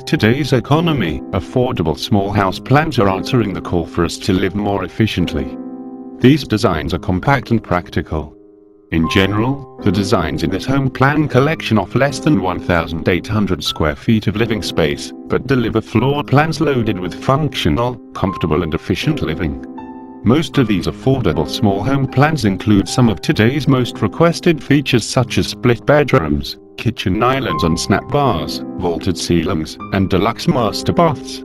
With today's economy, affordable small house plans are answering the call for us to live more efficiently. These designs are compact and practical. In general, the designs in this home plan collection offer less than 1,800 square feet of living space, but deliver floor plans loaded with functional, comfortable and efficient living. Most of these affordable small home plans include some of today's most requested features such as split bedrooms, kitchen islands and snap bars, vaulted ceilings, and deluxe master baths.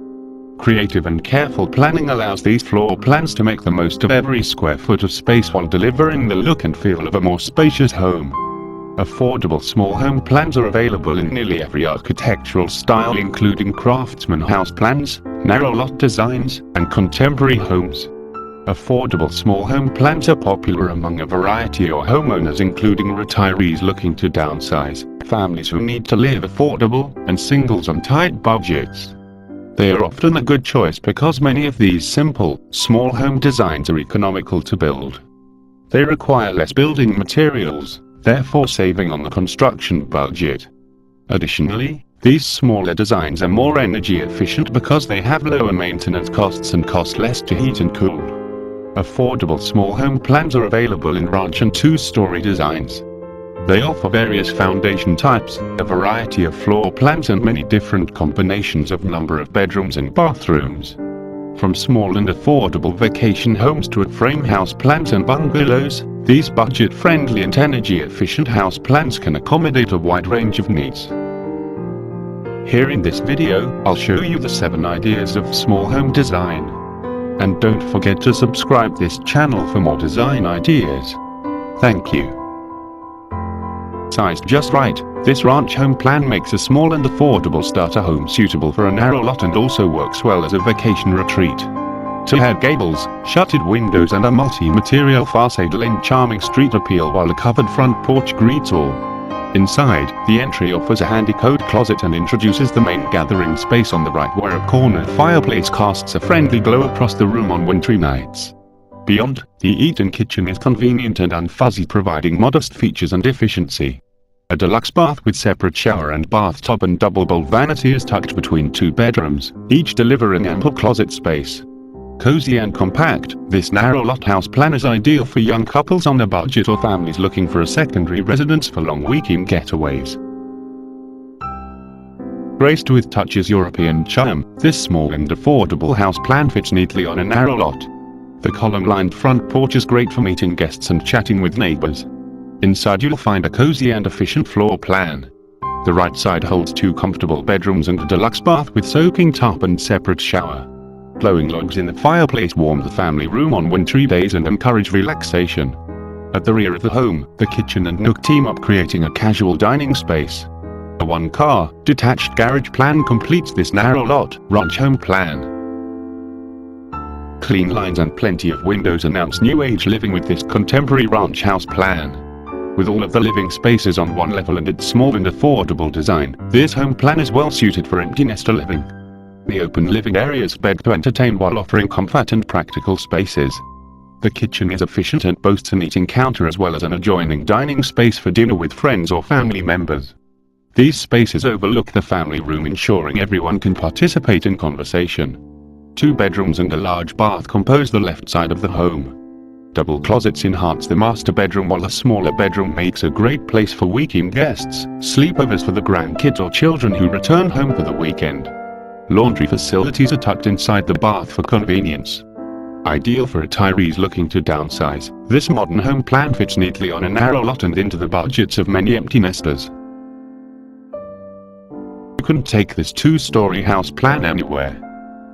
Creative and careful planning allows these floor plans to make the most of every square foot of space while delivering the look and feel of a more spacious home. Affordable small home plans are available in nearly every architectural style, including Craftsman house plans, narrow lot designs, and contemporary homes. Affordable small home plans are popular among a variety of homeowners, including retirees looking to downsize, families who need to live affordable, and singles on tight budgets. They are often a good choice because many of these simple, small home designs are economical to build. They require less building materials, therefore saving on the construction budget. Additionally, these smaller designs are more energy efficient because they have lower maintenance costs and cost less to heat and cool. Affordable small home plans are available in ranch and two-story designs. They offer various foundation types, a variety of floor plans and many different combinations of number of bedrooms and bathrooms. From small and affordable vacation homes to frame house plans and bungalows, these budget-friendly and energy-efficient house plans can accommodate a wide range of needs. Here in this video, I'll show you the 7 ideas of small home design. And don't forget to subscribe this channel for more design ideas. Thank you. Sized just right, this ranch home plan makes a small and affordable starter home suitable for a narrow lot and also works well as a vacation retreat. Two-head gables, shuttered windows and a multi-material facade lend charming street appeal while a covered front porch greets all. Inside, the entry offers a handy coat closet and introduces the main gathering space on the right, where a corner fireplace casts a friendly glow across the room on wintry nights. Beyond, the eat-in kitchen is convenient and unfuzzy, providing modest features and efficiency. A deluxe bath with separate shower and bathtub and double bowl vanity is tucked between 2 bedrooms, each delivering ample closet space. Cozy and compact, this narrow lot house plan is ideal for young couples on a budget or families looking for a secondary residence for long weekend getaways. Graced with touches European charm, this small and affordable house plan fits neatly on a narrow lot. The column-lined front porch is great for meeting guests and chatting with neighbors. Inside you'll find a cozy and efficient floor plan. The right side holds 2 comfortable bedrooms and a deluxe bath with soaking tub and separate shower. Glowing logs in the fireplace warm the family room on wintry days and encourage relaxation. At the rear of the home, the kitchen and nook team up, creating a casual dining space. A 1-car, detached garage plan completes this narrow lot, ranch home plan. Clean lines and plenty of windows announce new age living with this contemporary ranch house plan. With all of the living spaces on one level and its small and affordable design, this home plan is well suited for empty nester living. The open living area is big to entertain while offering comfort and practical spaces. The kitchen is efficient and boasts an eating counter as well as an adjoining dining space for dinner with friends or family members. These spaces overlook the family room, ensuring everyone can participate in conversation. 2 bedrooms and a large bath compose the left side of the home. Double closets enhance the master bedroom, while a smaller bedroom makes a great place for weekend guests, sleepovers for the grandkids or children who return home for the weekend. Laundry facilities are tucked inside the bath for convenience. Ideal for retirees looking to downsize, this modern home plan fits neatly on a narrow lot and into the budgets of many empty nesters. You can take this 2-story house plan anywhere.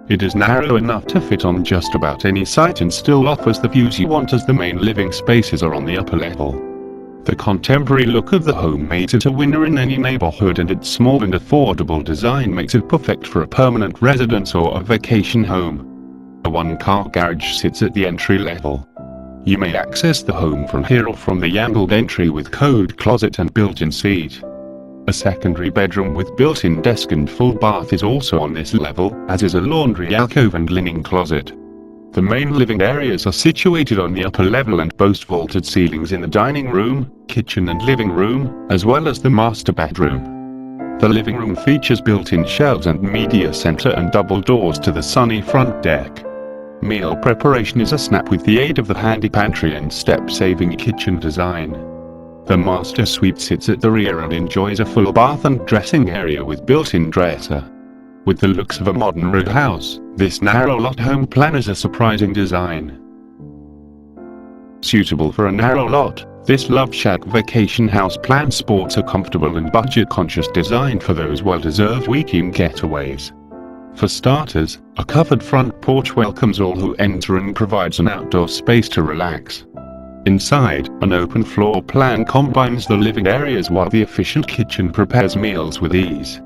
It is narrow enough to fit on just about any site and still offers the views you want, as the main living spaces are on the upper level. The contemporary look of the home makes it a winner in any neighborhood, and its small and affordable design makes it perfect for a permanent residence or a vacation home. A 1-car garage sits at the entry level. You may access the home from here or from the angled entry with coat closet and built-in seat. A secondary bedroom with built-in desk and full bath is also on this level, as is a laundry alcove and linen closet. The main living areas are situated on the upper level and boast vaulted ceilings in the dining room, kitchen and living room, as well as the master bedroom. The living room features built-in shelves and media center and double doors to the sunny front deck. Meal preparation is a snap with the aid of the handy pantry and step-saving kitchen design. The master suite sits at the rear and enjoys a full bath and dressing area with built-in dresser. With the looks of a modern row house, this narrow lot home plan is a surprising design. Suitable for a narrow lot, this Love Shack vacation house plan sports a comfortable and budget-conscious design for those well-deserved weekend getaways. For starters, a covered front porch welcomes all who enter and provides an outdoor space to relax. Inside, an open floor plan combines the living areas while the efficient kitchen prepares meals with ease.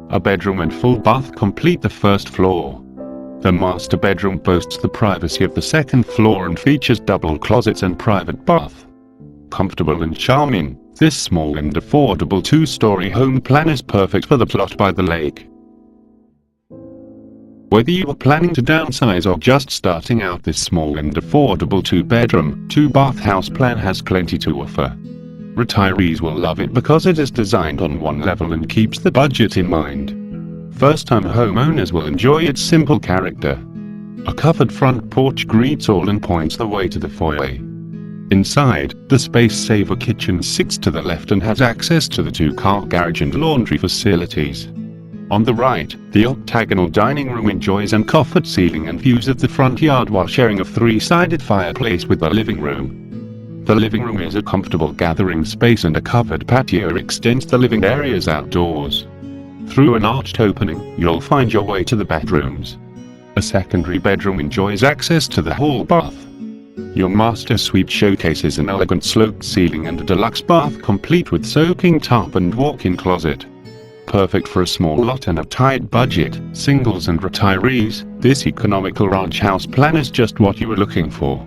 A bedroom and full bath complete the first floor. The master bedroom boasts the privacy of the second floor and features double closets and private bath. Comfortable and charming, this small and affordable two-story home plan is perfect for the plot by the lake. Whether you are planning to downsize or just starting out, this small and affordable two-bedroom, two-bath house plan has plenty to offer. Retirees will love it because it is designed on one level and keeps the budget in mind. First-time homeowners will enjoy its simple character. A covered front porch greets all and points the way to the foyer. Inside, the space-saver kitchen sits to the left and has access to the two-car garage and laundry facilities. On the right, the octagonal dining room enjoys an coffered ceiling and views of the front yard while sharing a three-sided fireplace with the living room. The living room is a comfortable gathering space and a covered patio extends the living areas outdoors. Through an arched opening, you'll find your way to the bedrooms. A secondary bedroom enjoys access to the hall bath. Your master suite showcases an elegant sloped ceiling and a deluxe bath complete with soaking tub and walk-in closet. Perfect for a small lot and a tight budget, singles and retirees, this economical ranch house plan is just what you were looking for.